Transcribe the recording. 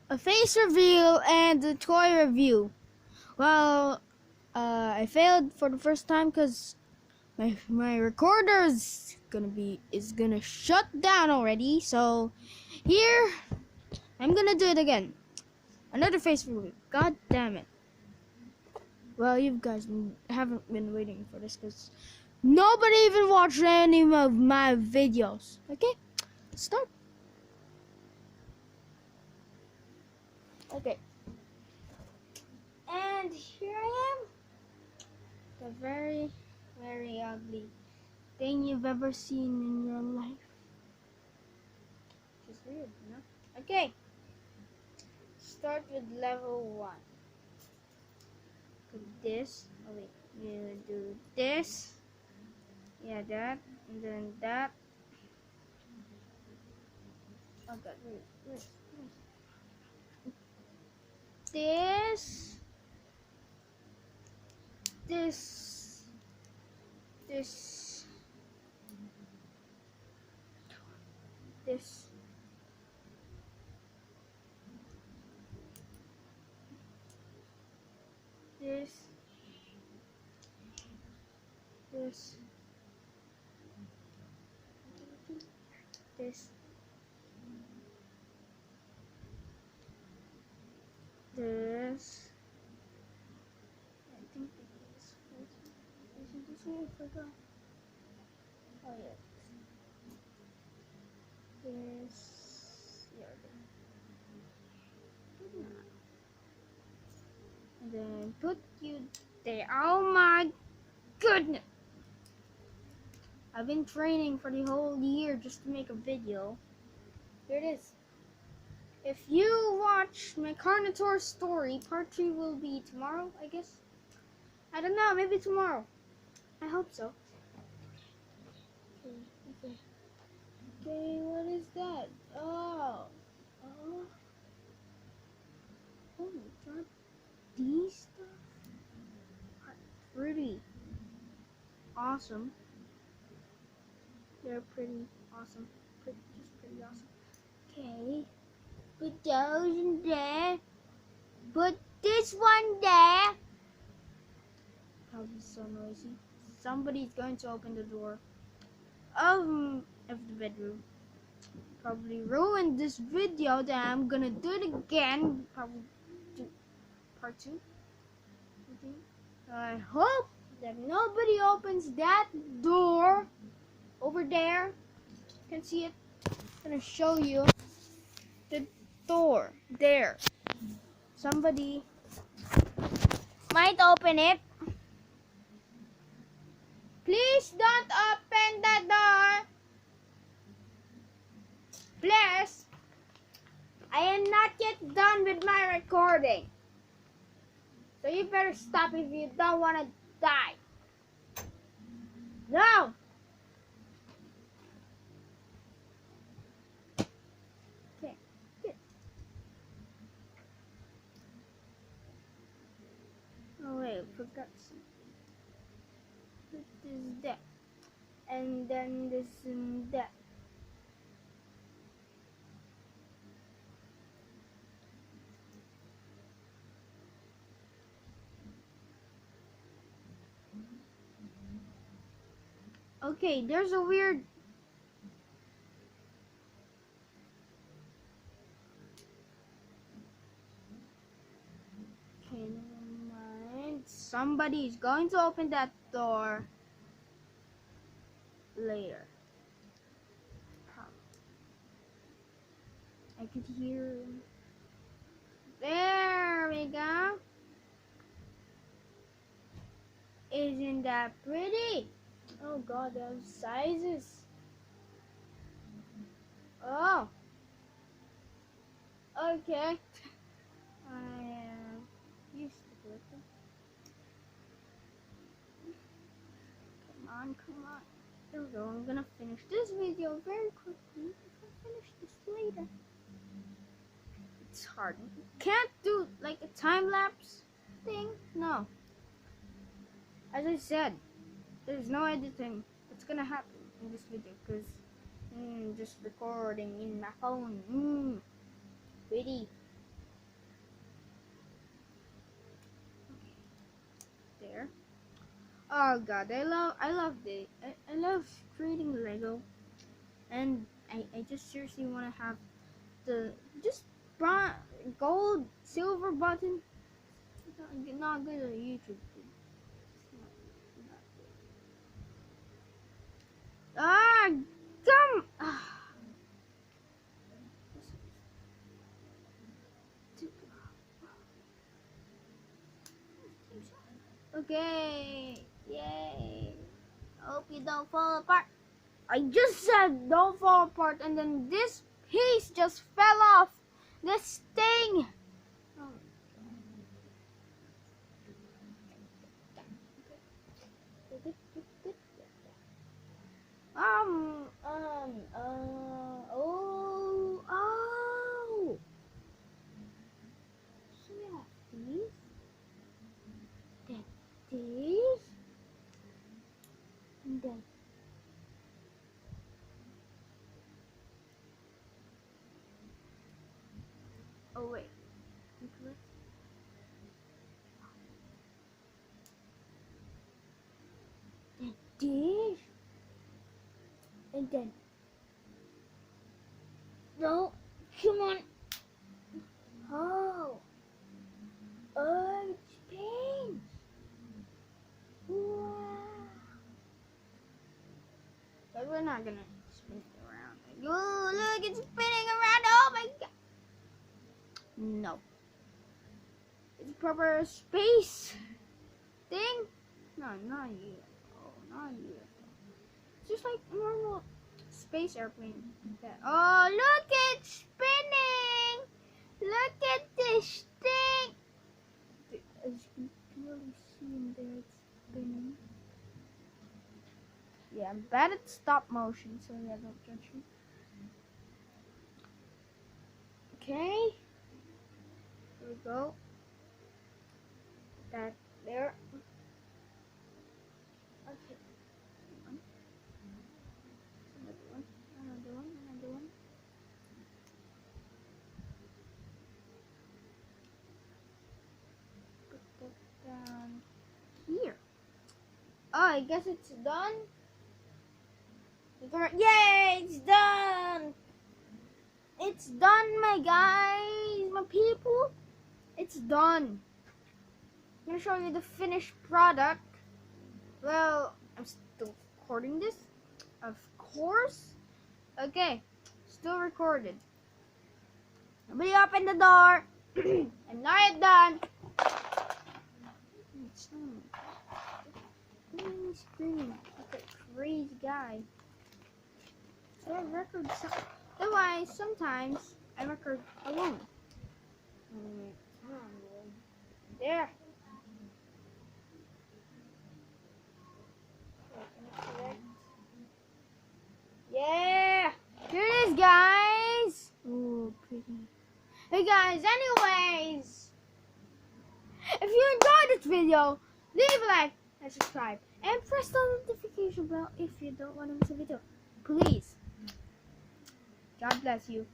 a face reveal and a toy review. Well, I failed for the first time because my recorder is gonna shut down already. So here I'm gonna do it again. Another face reveal. God damn it. Well, you guys haven't been waiting for this because nobody even watched any of my videos. Okay, start. Okay. And here I am. The very, very ugly thing you've ever seen in your life. Which is weird, you know? Okay. Start with level 1. Do this. Oh wait. You do this. Yeah, that. And then that. Oh god, wait. This. This. This. This. This. This. This. This. I think this. Isn't this one? I forgot. Oh yeah. This. Yeah. And then put you there. Oh my goodness! I've been training for the whole year just to make a video. Here it is. If you watch my Carnotaur story, part 3 will be tomorrow, I guess. I don't know, maybe tomorrow. I hope so. Okay, what is that? Oh my god. These stuff are pretty awesome. They're pretty awesome. Just pretty awesome. Okay. Put those in there. Put this one there. Probably so noisy. Somebody's going to open the door of the bedroom. Probably ruined this video. Then I'm gonna do it again. Probably do part 2. I hope that nobody opens that door over there. You can see it. I'm gonna show you the door there. Somebody might open it. Please don't open the door. Please. I am not yet done with my recording. So you better stop if you don't want to die. No. Okay. Good. Oh wait, I forgot something. Put this there. And then this and that. Okay, there's a weird... Okay, never mind. Somebody's going to open that door later. I could hear... There we go. Isn't that pretty? Oh god, those sizes. Oh. Okay. I am used to it. Come on. There we go. I'm gonna finish this video very quickly. I'll finish this later. It's hard. Can't do like a time lapse thing. No. As I said, there's no editing that's gonna happen in this video because just recording in my phone. Pretty. Oh god, I love creating Lego, and I just seriously want to have the just bronze, gold, silver button. Not good at YouTube. Not good. Ah, come. Okay, yay. Hope you don't fall apart. I just said don't fall apart, and then this piece just fell off. This thing. Oh. So we have these, then these, and then. Oh wait. Then this, and then. No, come on. Oh. Oh, it's pink. Wow. But we're not gonna spin it around. Oh, look, it's spinning around. Oh my god. No. It's a proper space thing. No, not you. Oh, not you. It's just like a normal space airplane. Oh, look, it's spinning. Look at this thing. As you can clearly see in there, it's spinning. Yeah, I'm bad at stop motion, so yeah, don't judge me. Okay. Here we go. That there. Okay. Another one. Put that down here. Oh, I guess it's done. Yay, it's done! It's done, my guys, my people. It's done. I'm gonna show you the finished product. Well, I'm still recording this, of course. Okay, still recorded. Nobody open the door. I'm not yet done. He's screaming like a crazy guy. So I record. That's why sometimes I record alone. There. Yeah. Here it is, guys. Oh, pretty. Hey guys, anyways, if you enjoyed this video, leave a like and subscribe and press the notification bell if you don't want to miss a video. Please. God bless you.